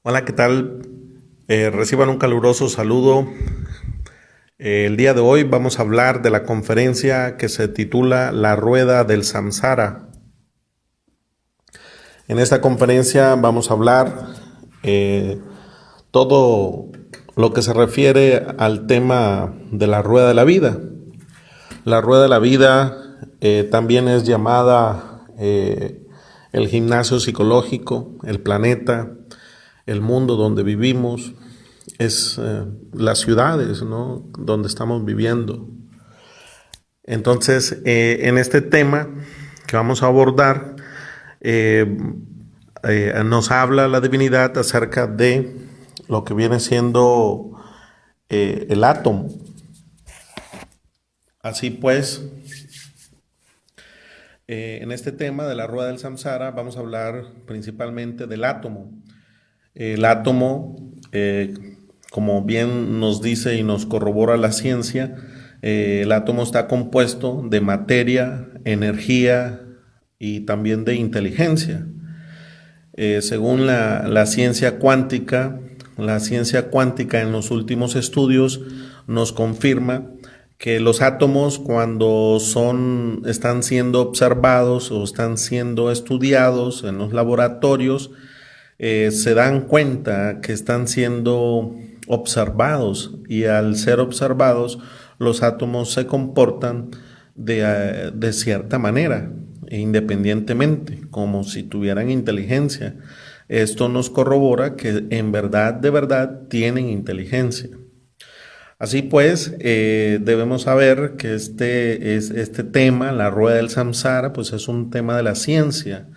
Hola, ¿qué tal? Reciban un caluroso saludo. El día de hoy vamos a hablar de la conferencia que se titula La Rueda del Samsara. En esta conferencia vamos a hablar eh, todo lo que se refiere al tema de la rueda de la vida. La rueda de la vida también es llamada el gimnasio psicológico, el planeta, el mundo donde vivimos, es las ciudades, ¿no?, donde estamos viviendo. Entonces, en este tema que vamos a abordar, eh, nos habla la divinidad acerca de lo que viene siendo el átomo. Así pues, en este tema de la rueda del samsara vamos a hablar principalmente del átomo. El átomo, como bien nos dice y nos corrobora la ciencia, el átomo está compuesto de materia, energía y también de inteligencia. Según la ciencia cuántica en los últimos estudios nos confirma que los átomos, cuando están siendo observados o están siendo estudiados en los laboratorios, se dan cuenta que están siendo observados, y al ser observados los átomos se comportan de cierta manera, independientemente, como si tuvieran inteligencia. Esto nos corrobora que en verdad, de verdad, tienen inteligencia. Así pues, debemos saber que este tema, la rueda del samsara, pues es un tema de la ciencia.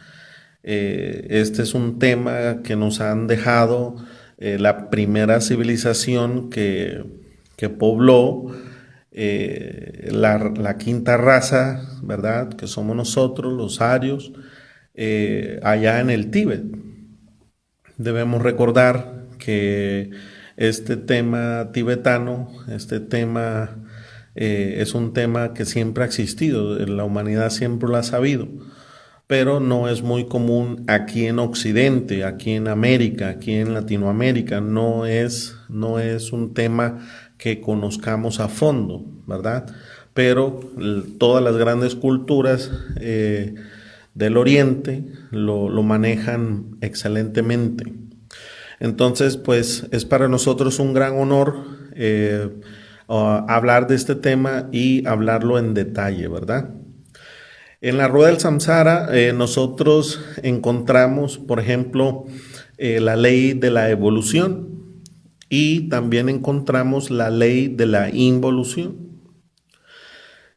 Este es un tema que nos han dejado la primera civilización que pobló la quinta raza, ¿verdad?, que somos nosotros, los arios, allá en el Tíbet. Debemos recordar que este tema tibetano, este tema es un tema que siempre ha existido, la humanidad siempre lo ha sabido, pero no es muy común aquí en Occidente, aquí en América, aquí en Latinoamérica. No es un tema que conozcamos a fondo, ¿verdad? Pero todas las grandes culturas del Oriente lo manejan excelentemente. Entonces, pues es para nosotros un gran honor hablar de este tema y hablarlo en detalle, ¿verdad? En la rueda del samsara nosotros encontramos, por ejemplo, la ley de la evolución, y también encontramos la ley de la involución.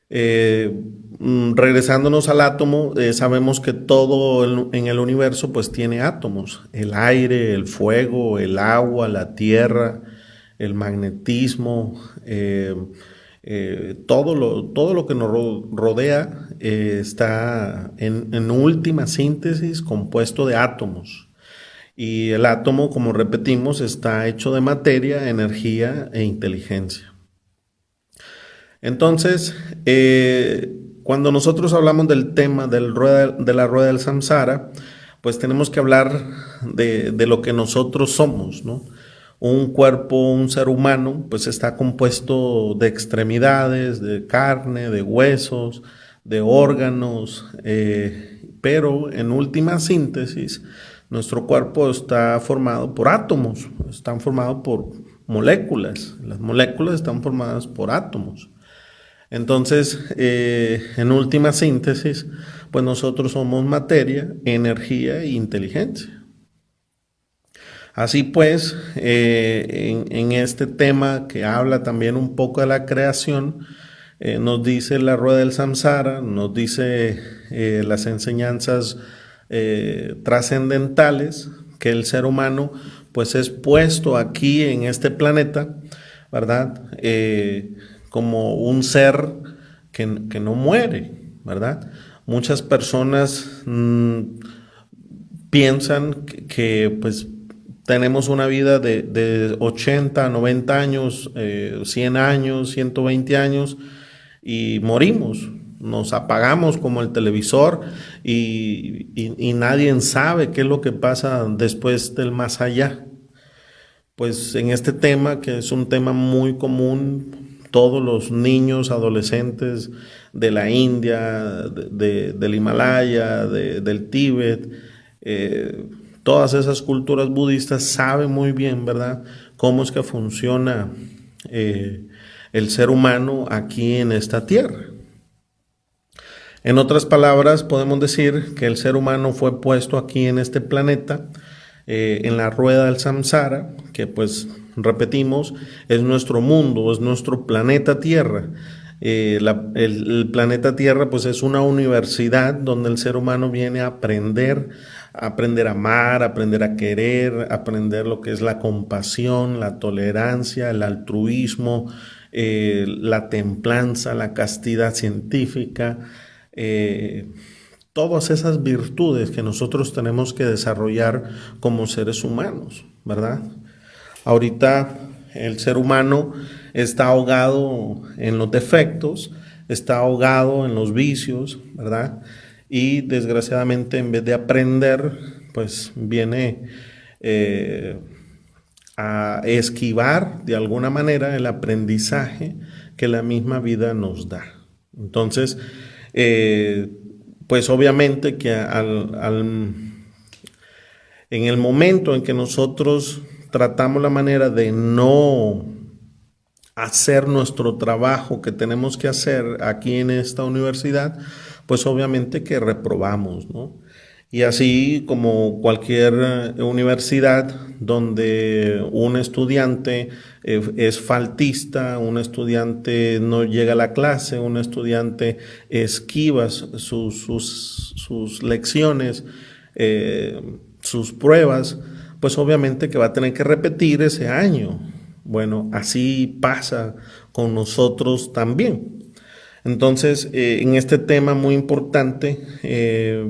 Regresándonos al átomo, sabemos que todo en el universo pues tiene átomos: el aire, el fuego, el agua, la tierra, el magnetismo, todo lo que nos rodea está en última síntesis compuesto de átomos. Y el átomo, como repetimos, está hecho de materia, energía e inteligencia. Entonces, cuando nosotros hablamos del tema de la rueda del samsara, pues tenemos que hablar de lo que nosotros somos, ¿no? Un cuerpo, un ser humano, pues está compuesto de extremidades, de carne, de huesos, de órganos, pero en última síntesis, nuestro cuerpo está formado por átomos, están formados por moléculas. Las moléculas están formadas por átomos. Entonces, en última síntesis, pues nosotros somos materia, energía e inteligencia. Así pues, en este tema que habla también un poco de la creación, nos dice la rueda del samsara, nos dice las enseñanzas trascendentales, que el ser humano pues es puesto aquí en este planeta, ¿verdad? Como un ser que no muere, ¿verdad? Muchas personas piensan pues tenemos una vida de 80, 90 años, 100 años, 120 años, y morimos. Nos apagamos como el televisor, y nadie sabe qué es lo que pasa después del más allá. pues en este tema, que es un tema muy común, todos los niños, adolescentes de la India, del Himalaya, del Tíbet, todas esas culturas budistas saben muy bien, ¿verdad?, cómo es que funciona el ser humano aquí en esta tierra. En otras palabras, podemos decir que el ser humano fue puesto aquí en este planeta, en la rueda del samsara, que pues repetimos, es nuestro mundo, es nuestro planeta Tierra. El planeta Tierra pues es una universidad donde el ser humano viene a aprender a amar, a aprender a querer, a aprender lo que es la compasión, la tolerancia, el altruismo, la templanza, la castidad científica, todas esas virtudes que nosotros tenemos que desarrollar como seres humanos, ¿verdad? Ahorita el ser humano está ahogado en los defectos, está ahogado en los vicios, ¿verdad? Y desgraciadamente en vez de aprender, pues viene a esquivar de alguna manera el aprendizaje que la misma vida nos da. Entonces, pues obviamente que en el momento en que nosotros tratamos la manera de no hacer nuestro trabajo que tenemos que hacer aquí en esta universidad, pues obviamente que reprobamos, ¿no? Y así como cualquier universidad donde un estudiante es faltista, un estudiante no llega a la clase, un estudiante esquiva sus lecciones, sus pruebas, pues obviamente que va a tener que repetir ese año. Bueno, así pasa con nosotros también. Entonces, en este tema muy importante,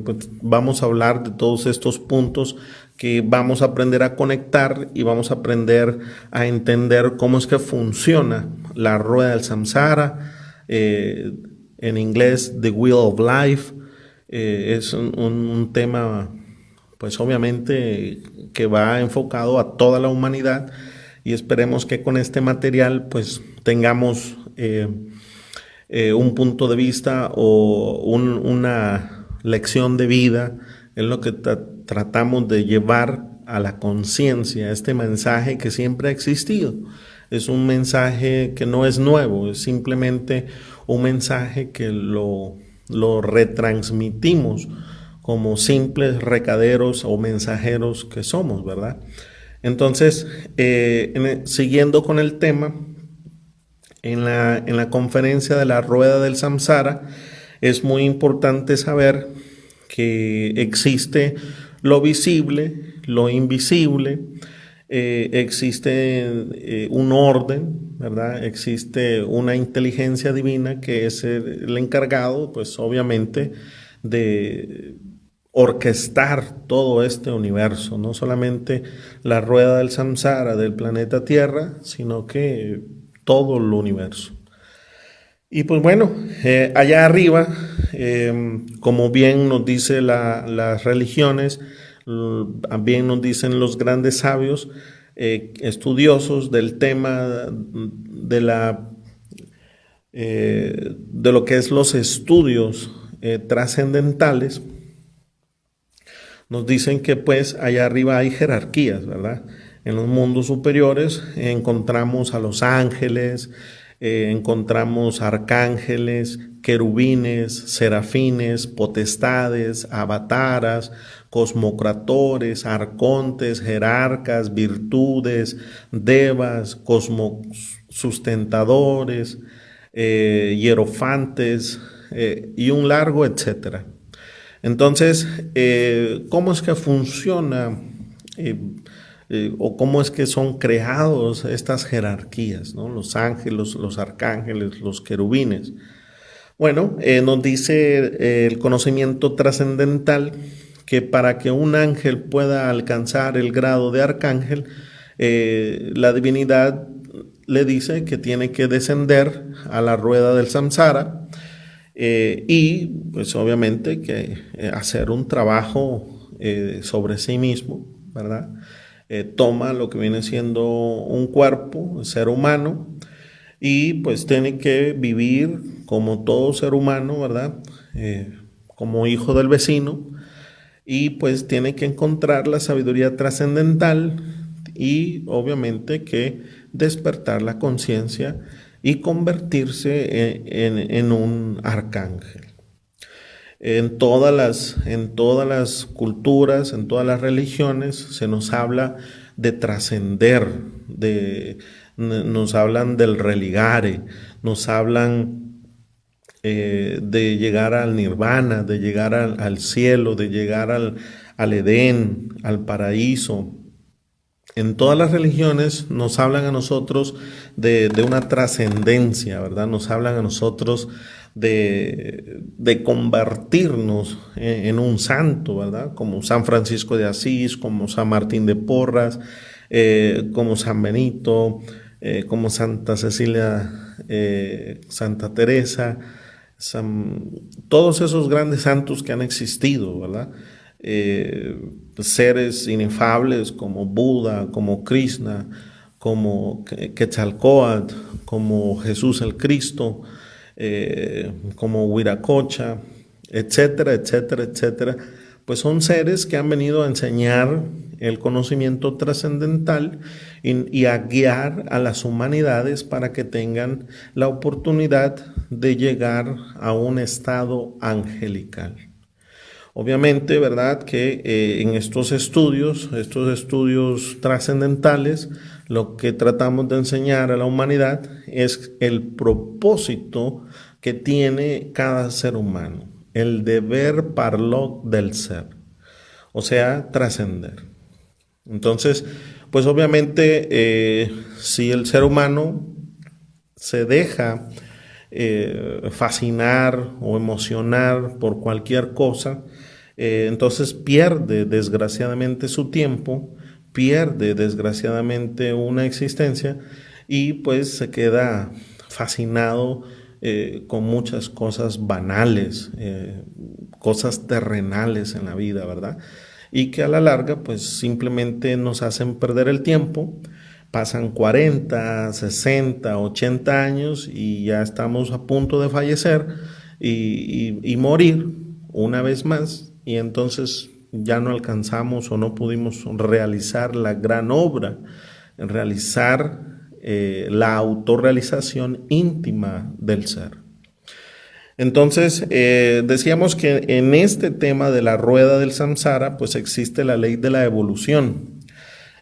pues vamos a hablar de todos estos puntos que vamos a aprender a conectar y vamos a aprender a entender cómo es que funciona la rueda del samsara, en inglés The Wheel of Life. Es un tema, pues obviamente, que va enfocado a toda la humanidad, y esperemos que con este material pues tengamos un punto de vista o una lección de vida en lo que tratamos de llevar a la conciencia, este mensaje que siempre ha existido. Es un mensaje que no es nuevo, es simplemente un mensaje que lo retransmitimos como simples recaderos o mensajeros que somos, ¿verdad? Entonces, siguiendo con el tema, en la conferencia de la Rueda del Samsara, es muy importante saber que existe lo visible, lo invisible, existe un orden, ¿verdad? Existe una inteligencia divina que es el encargado, pues obviamente, de orquestar todo este universo, no solamente la rueda del samsara del planeta Tierra, sino que todo el universo. Y pues bueno, allá arriba, como bien nos dice las religiones, bien nos dicen los grandes sabios, estudiosos del tema de lo que es los estudios trascendentales, nos dicen que pues allá arriba hay jerarquías, ¿verdad? En los mundos superiores encontramos a los ángeles, encontramos arcángeles, querubines, serafines, potestades, avataras, cosmocratores, arcontes, jerarcas, virtudes, devas, cosmosustentadores, hierofantes, y un largo etcétera. Entonces, ¿cómo es que funciona o cómo es que son creados estas jerarquías, ¿no? Los ángeles, los arcángeles, los querubines. Bueno, nos dice el conocimiento trascendental que para que un ángel pueda alcanzar el grado de arcángel, la divinidad le dice que tiene que descender a la rueda del samsara, y pues obviamente que hacer un trabajo sobre sí mismo, ¿verdad? toma lo que viene siendo un cuerpo, ser humano, y pues tiene que vivir como todo ser humano, ¿verdad? Como hijo del vecino, y pues tiene que encontrar la sabiduría trascendental y obviamente que despertar la conciencia y convertirse en un arcángel. En todas las culturas, en todas las religiones, se nos habla de trascender, nos hablan del religare, nos hablan de llegar al nirvana, de llegar al cielo, de llegar al Edén, al paraíso. En todas las religiones nos hablan a nosotros de una trascendencia, ¿verdad? Nos hablan a nosotros de convertirnos en un santo, ¿verdad? Como San Francisco de Asís, como San Martín de Porras, como San Benito, como Santa Cecilia, Santa Teresa, todos esos grandes santos que han existido, ¿verdad? Seres inefables como Buda, como Krishna, como Quetzalcóatl, como Jesús el Cristo, como Huiracocha, etcétera, etcétera, etcétera, pues son seres que han venido a enseñar el conocimiento trascendental y a guiar a las humanidades para que tengan la oportunidad de llegar a un estado angelical. Obviamente, ¿verdad? Que en estos estudios trascendentales, lo que tratamos de enseñar a la humanidad es el propósito que tiene cada ser humano, el deber parlot del ser, o sea, trascender. Entonces, pues obviamente, si el ser humano se deja fascinar o emocionar por cualquier cosa, entonces pierde desgraciadamente su tiempo, pierde desgraciadamente una existencia y pues se queda fascinado con muchas cosas banales, cosas terrenales en la vida, ¿verdad? Y que a la larga pues simplemente nos hacen perder el tiempo. Pasan 40, 60, 80 años y ya estamos a punto de fallecer y morir una vez más, y entonces ya no alcanzamos o no pudimos realizar la gran obra, realizar la autorrealización íntima del ser. Entonces, decíamos que en este tema de la rueda del samsara, pues existe la ley de la evolución.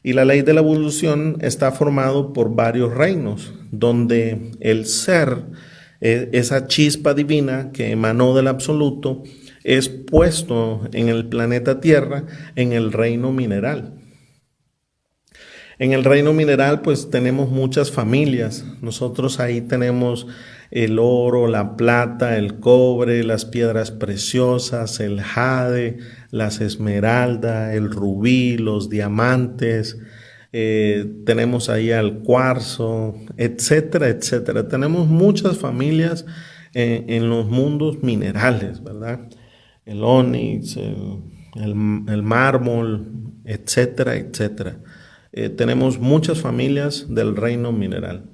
Y la ley de la evolución está formado por varios reinos, donde el ser, esa chispa divina que emanó del absoluto, es puesto en el planeta Tierra en el reino mineral. En el reino mineral pues tenemos muchas familias. Nosotros ahí tenemos el oro, la plata, el cobre, las piedras preciosas, el jade, las esmeraldas, el rubí, los diamantes. Tenemos ahí el cuarzo, etcétera, etcétera. Tenemos muchas familias en los mundos minerales, ¿verdad? El onix, el mármol, etcétera, etcétera. Tenemos muchas familias del reino mineral.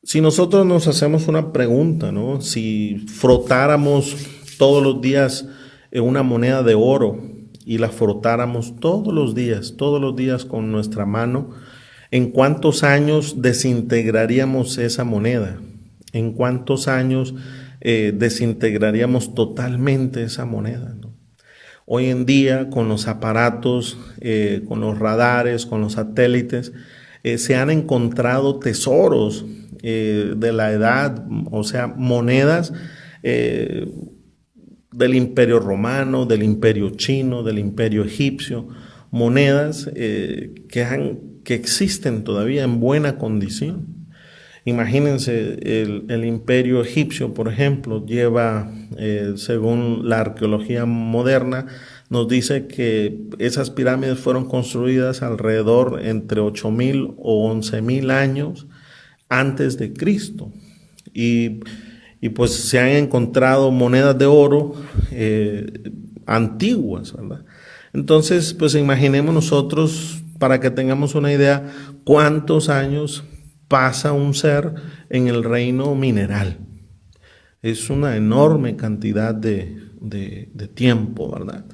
Si nosotros nos hacemos una pregunta, ¿no? Si frotáramos todos los días una moneda de oro y la frotáramos todos los días con nuestra mano, ¿en cuántos años desintegraríamos esa moneda? ¿En cuántos años desintegraríamos totalmente esa moneda, ¿no? Hoy en día, con los aparatos, con los radares, con los satélites, se han encontrado tesoros de la edad, o sea, monedas del Imperio Romano, del Imperio Chino, del Imperio Egipcio, monedas que existen todavía en buena condición. Imagínense, el Imperio Egipcio, por ejemplo, lleva, según la arqueología moderna, nos dice que esas pirámides fueron construidas alrededor entre 8.000 o 11.000 años antes de Cristo. Y pues se han encontrado monedas de oro antiguas, ¿verdad? Entonces, pues imaginemos nosotros para que tengamos una idea cuántos años pasa un ser en el reino mineral. Es una enorme cantidad de tiempo, ¿verdad?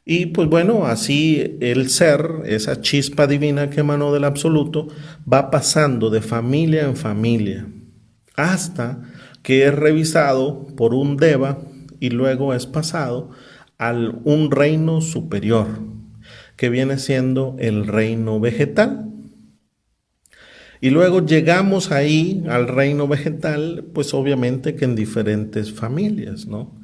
Y pues bueno, así el ser, esa chispa divina que emanó del absoluto, va pasando de familia en familia hasta que es revisado por un deva y luego es pasado a un reino superior, que viene siendo el reino vegetal. Y luego llegamos ahí al reino vegetal, pues obviamente que en diferentes familias, ¿no?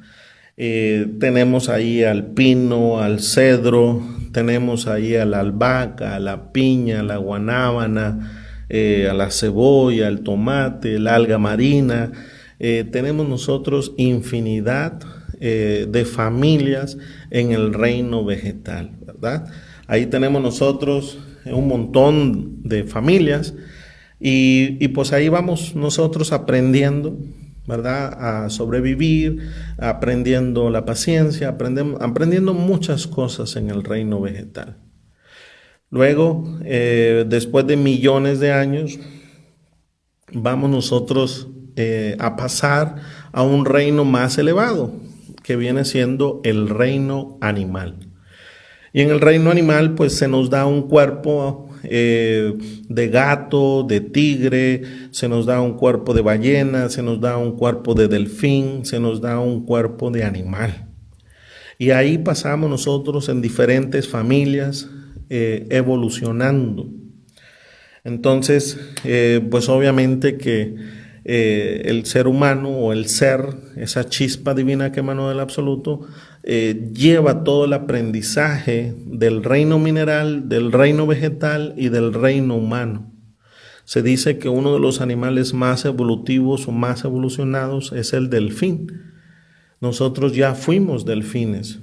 Tenemos ahí al pino, al cedro, tenemos ahí a la albahaca, a la piña, a la guanábana, a la cebolla, al tomate, el alga marina. Tenemos nosotros infinidad de familias en el reino vegetal, ¿verdad? Ahí tenemos nosotros un montón de familias y pues ahí vamos nosotros aprendiendo, ¿verdad? A sobrevivir, aprendiendo la paciencia, aprendiendo muchas cosas en el reino vegetal. Luego, después de millones de años, vamos nosotros a pasar a un reino más elevado, que viene siendo el reino animal. Y en el reino animal, pues se nos da un cuerpo de gato, de tigre, se nos da un cuerpo de ballena, se nos da un cuerpo de delfín, se nos da un cuerpo de animal. Y ahí pasamos nosotros en diferentes familias evolucionando. Entonces, pues obviamente que el ser humano o el ser, esa chispa divina que emanó del absoluto, lleva todo el aprendizaje del reino mineral, del reino vegetal y del reino humano. Se dice que uno de los animales más evolutivos o más evolucionados es el delfín. Nosotros ya fuimos delfines.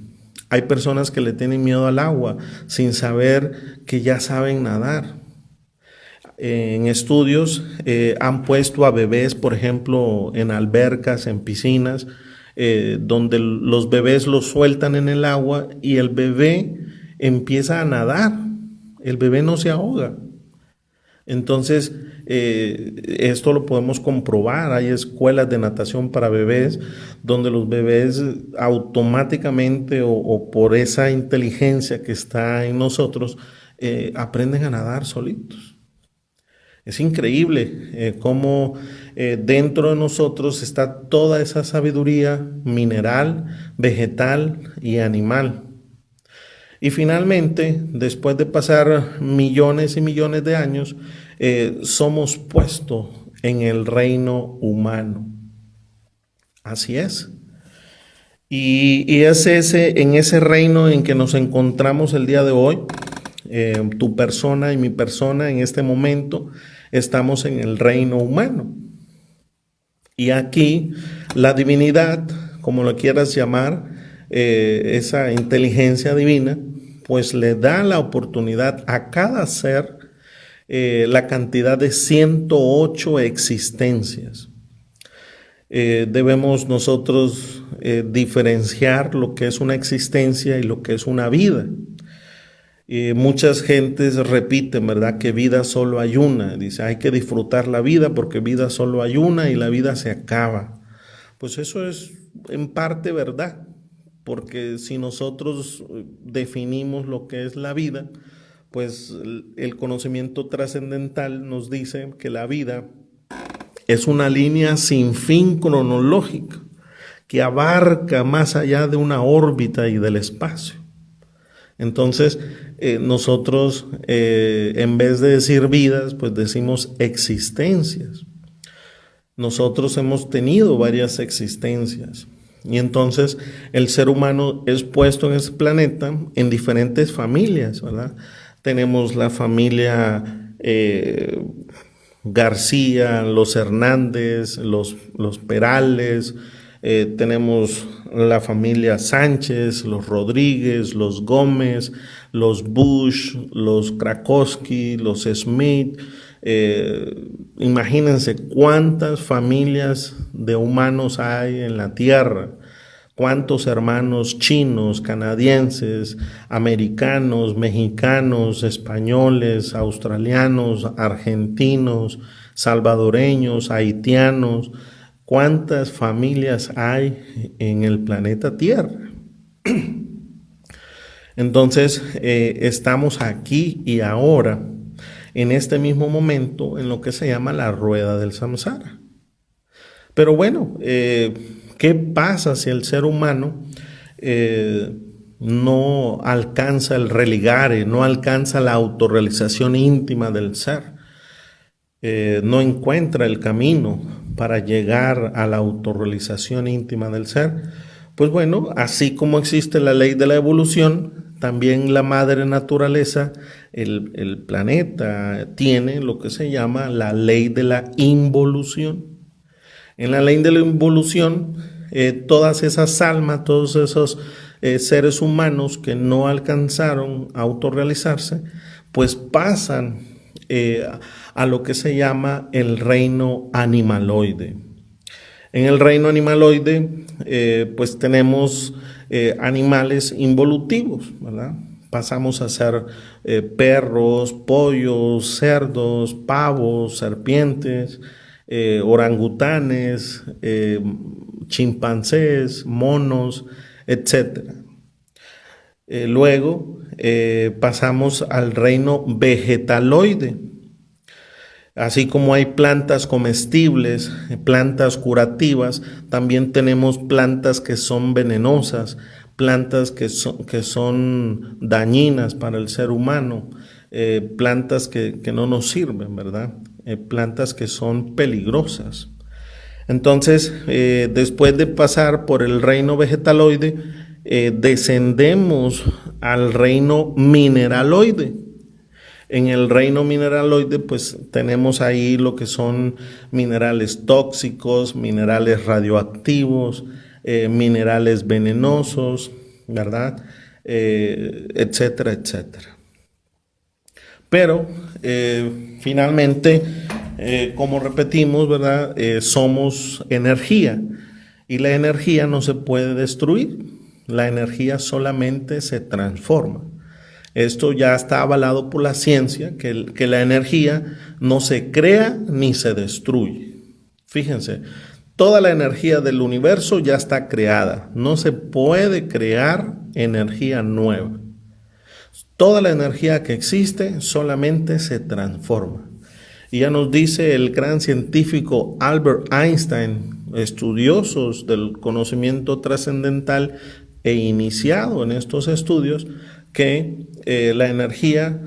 Hay personas que le tienen miedo al agua sin saber que ya saben nadar. En estudios han puesto a bebés, por ejemplo, en albercas, en piscinas, donde los bebés los sueltan en el agua y el bebé empieza a nadar. El bebé no se ahoga. Entonces, esto lo podemos comprobar. Hay escuelas de natación para bebés donde los bebés automáticamente o por esa inteligencia que está en nosotros, aprenden a nadar solitos. Es increíble cómo dentro de nosotros está toda esa sabiduría mineral, vegetal y animal. Y finalmente, después de pasar millones y millones de años, somos puestos en el reino humano. Así es. Y es en ese reino en que nos encontramos el día de hoy. Tu persona y mi persona en este momento estamos en el reino humano. Y aquí la divinidad, como lo quieras llamar, esa inteligencia divina, pues le da la oportunidad a cada ser la cantidad de 108 existencias. Debemos nosotros diferenciar lo que es una existencia y lo que es una vida. Muchas gentes repiten, ¿verdad?, que vida solo hay una. Dice, hay que disfrutar la vida porque vida solo hay una y la vida se acaba. Pues eso es en parte verdad, porque si nosotros definimos lo que es la vida, pues el conocimiento trascendental nos dice que la vida es una línea sin fin cronológica que abarca más allá de una órbita y del espacio. Entonces, nosotros en vez de decir vidas, pues decimos existencias. Nosotros hemos tenido varias existencias y entonces el ser humano es puesto en este planeta en diferentes familias, ¿verdad? Tenemos la familia García, los Hernández, los Perales, tenemos la familia Sánchez, los Rodríguez, los Gómez, los Bush, los Krakowski, los Smith. Imagínense cuántas familias de humanos hay en la Tierra, ¿Cuántos hermanos chinos, canadienses, americanos, mexicanos, españoles, australianos, argentinos, salvadoreños, haitianos? ¿Cuántas familias hay en el planeta Tierra? Entonces, estamos aquí y ahora, en este mismo momento, en lo que se llama la rueda del samsara. Pero bueno, ¿qué pasa si el ser humano no alcanza el religare, no alcanza la autorrealización íntima del ser? No encuentra el camino para llegar a la autorrealización íntima del ser. Pues bueno, así como existe la ley de la evolución, también la madre naturaleza, el planeta, tiene lo que se llama la ley de la involución. En la ley de la involución, todas esas almas, todos esos seres humanos que no alcanzaron a autorrealizarse, pues pasan a lo que se llama el reino animaloide. En el reino animaloide, pues tenemos animales involutivos, ¿verdad? Pasamos a ser perros, pollos, cerdos, pavos, serpientes, orangutanes, chimpancés, monos, etc. Luego pasamos al reino vegetaloide. Así como hay plantas comestibles, plantas curativas, también tenemos plantas que son venenosas, plantas que son dañinas para el ser humano, plantas que no nos sirven, ¿verdad? Plantas que son peligrosas. Entonces, después de pasar por el reino vegetaloide, descendemos al reino mineraloide. En el reino mineraloide, pues tenemos ahí lo que son minerales tóxicos, minerales radioactivos, minerales venenosos, ¿verdad? Etcétera, etcétera. Pero finalmente, como repetimos, ¿verdad? Somos energía y la energía no se puede destruir. La energía solamente se transforma. Esto ya está avalado por la ciencia, que la energía no se crea ni se destruye. Fíjense, toda la energía del universo ya está creada. No se puede crear energía nueva. Toda la energía que existe solamente se transforma. Y ya nos dice el gran científico Albert Einstein, estudiosos del conocimiento trascendental e iniciado en estos estudios, que la energía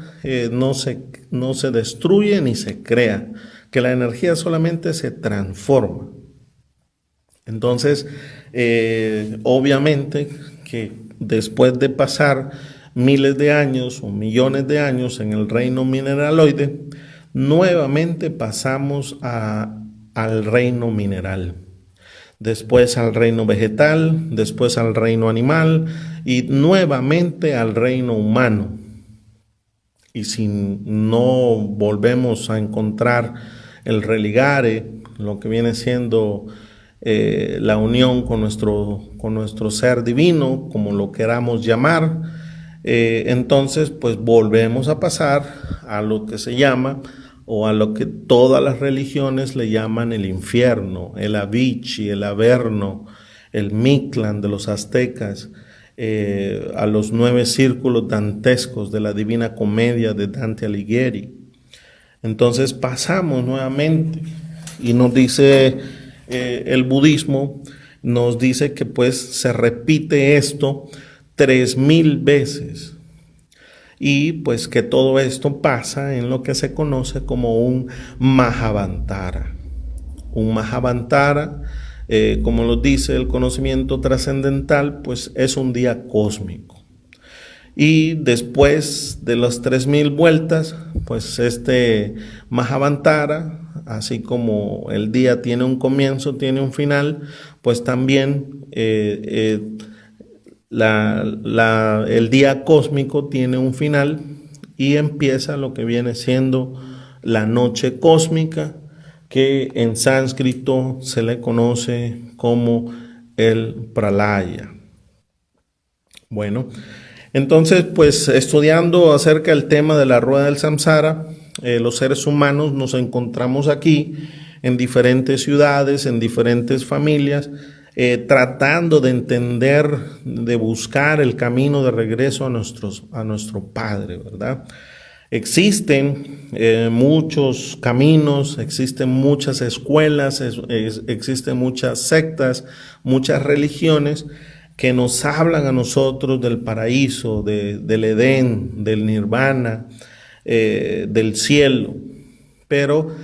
no se destruye ni se crea, que la energía solamente se transforma. Entonces, obviamente que después de pasar miles de años o millones de años en el reino mineraloide, nuevamente pasamos al reino mineral. Después al reino vegetal, después al reino animal y nuevamente al reino humano. Y si no volvemos a encontrar el religare, lo que viene siendo la unión con nuestro ser divino, como lo queramos llamar, entonces pues volvemos a pasar a lo que se llama, o a lo que todas las religiones le llaman el infierno, el Avichi, el Averno, el Mictlán de los aztecas, a los 9 círculos dantescos de la Divina Comedia de Dante Alighieri. Entonces pasamos nuevamente y nos dice el budismo, nos dice que pues se repite esto 3000 veces. Y pues que todo esto pasa en lo que se conoce como un Mahavantara. Un Mahavantara, como lo dice el conocimiento trascendental, pues es un día cósmico. Y después de las 3000 vueltas, pues este Mahavantara, así como el día tiene un comienzo, tiene un final, pues también el día cósmico tiene un final y empieza lo que viene siendo la noche cósmica, que en sánscrito se le conoce como el pralaya. Bueno, entonces pues estudiando acerca del tema de la rueda del samsara, los seres humanos nos encontramos aquí en diferentes ciudades, en diferentes familias, tratando de entender, de buscar el camino de regreso a nuestro Padre, ¿verdad? Existen muchos caminos, existen muchas escuelas, existen muchas sectas, muchas religiones que nos hablan a nosotros del paraíso, del Edén, del nirvana, del cielo. Pero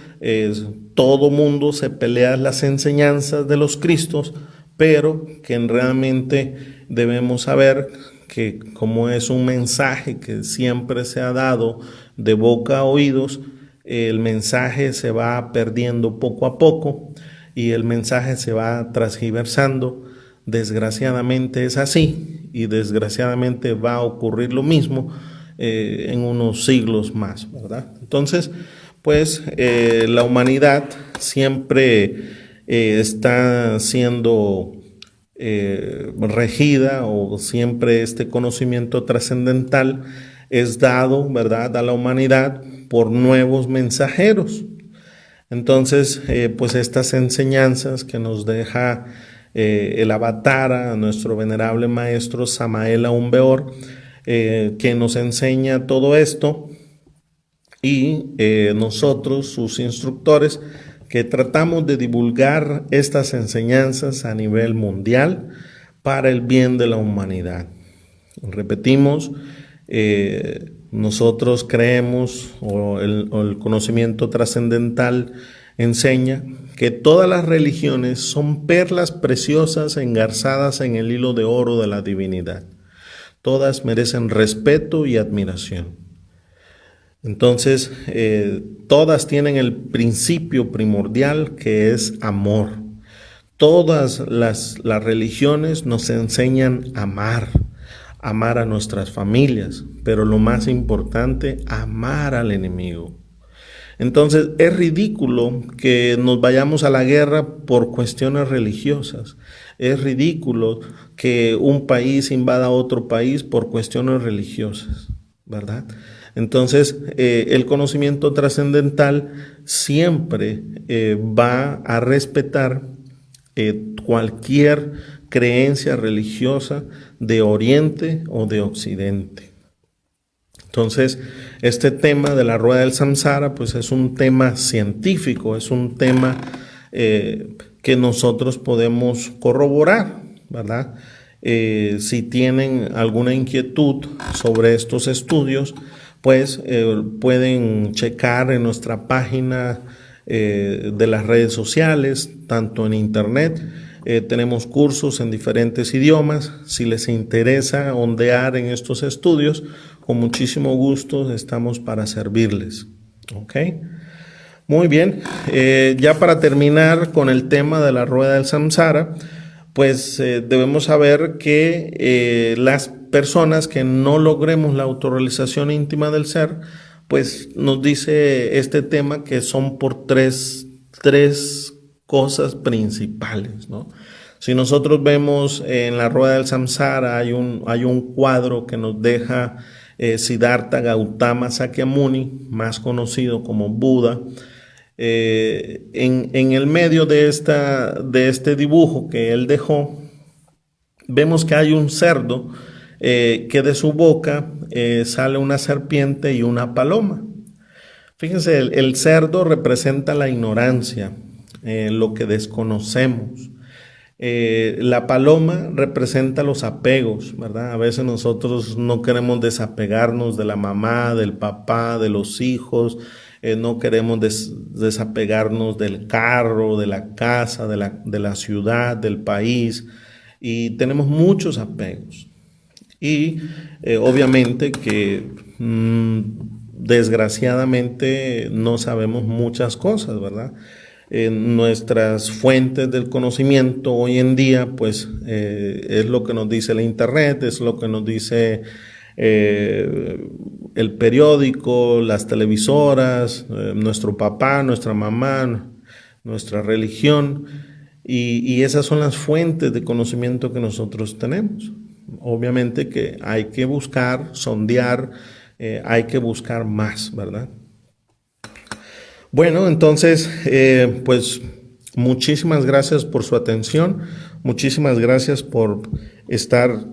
todo mundo se pelea las enseñanzas de los Cristos, pero que realmente debemos saber que como es un mensaje que siempre se ha dado de boca a oídos, el mensaje se va perdiendo poco a poco y el mensaje se va transgiversando. Desgraciadamente es así y desgraciadamente va a ocurrir lo mismo en unos siglos más, ¿verdad? Entonces, pues la humanidad siempre está siendo regida, o siempre este conocimiento trascendental es dado, ¿verdad?, a la humanidad por nuevos mensajeros. Entonces, pues estas enseñanzas que nos deja el Avatara, nuestro venerable maestro Samael Aun Weor, que nos enseña todo esto, y nosotros, sus instructores, que tratamos de divulgar estas enseñanzas a nivel mundial para el bien de la humanidad. Repetimos, nosotros creemos, o el conocimiento trascendental enseña, que todas las religiones son perlas preciosas engarzadas en el hilo de oro de la divinidad. Todas merecen respeto y admiración. Entonces, todas tienen el principio primordial, que es amor. Todas las religiones nos enseñan a amar a nuestras familias, pero lo más importante, amar al enemigo. Entonces, es ridículo que nos vayamos a la guerra por cuestiones religiosas. Es ridículo que un país invada a otro país por cuestiones religiosas, ¿verdad? Entonces, el conocimiento trascendental siempre va a respetar cualquier creencia religiosa de Oriente o de Occidente. Entonces, este tema de la rueda del samsara, pues es un tema científico, es un tema que nosotros podemos corroborar, ¿verdad? Si tienen alguna inquietud sobre estos estudios, pues pueden checar en nuestra página de las redes sociales, tanto en internet. Tenemos cursos en diferentes idiomas. Si les interesa ondear en estos estudios, con muchísimo gusto estamos para servirles. ¿Ok? Muy bien. Ya para terminar con el tema de la rueda del samsara, pues debemos saber que las personas que no logremos la autorrealización íntima del ser, pues nos dice este tema que son por tres cosas principales, ¿no? Si nosotros vemos en la rueda del samsara, hay un cuadro que nos deja Siddhartha Gautama Sakyamuni, más conocido como Buda. En el medio de este dibujo que él dejó, vemos que hay un cerdo que de su boca sale una serpiente y una paloma. Fíjense, el cerdo representa la ignorancia, lo que desconocemos. La paloma representa los apegos, ¿verdad? A veces nosotros no queremos desapegarnos de la mamá, del papá, de los hijos, no queremos desapegarnos del carro, de la casa, de la ciudad, del país, y tenemos muchos apegos. Y obviamente que desgraciadamente no sabemos muchas cosas, ¿verdad? Nuestras fuentes del conocimiento hoy en día, pues es lo que nos dice la internet, es lo que nos dice el periódico, las televisoras, nuestro papá, nuestra mamá, nuestra religión. y esas son las fuentes de conocimiento que nosotros tenemos. Obviamente que hay que buscar, sondear, hay que buscar más, ¿verdad? Bueno, entonces, pues muchísimas gracias por su atención, muchísimas gracias por estar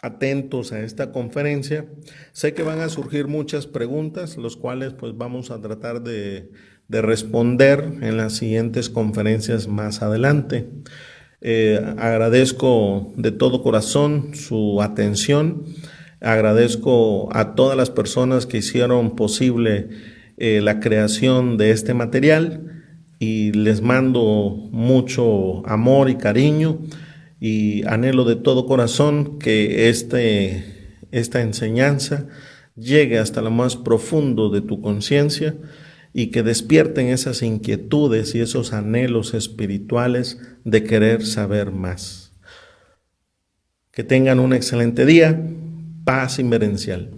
atentos a esta conferencia. Sé que van a surgir muchas preguntas, los cuales pues vamos a tratar de responder en las siguientes conferencias más adelante. Agradezco de todo corazón su atención, agradezco a todas las personas que hicieron posible la creación de este material y les mando mucho amor y cariño y anhelo de todo corazón que esta enseñanza llegue hasta lo más profundo de tu conciencia y que despierten esas inquietudes y esos anhelos espirituales de querer saber más. Que tengan un excelente día, paz inmerencial.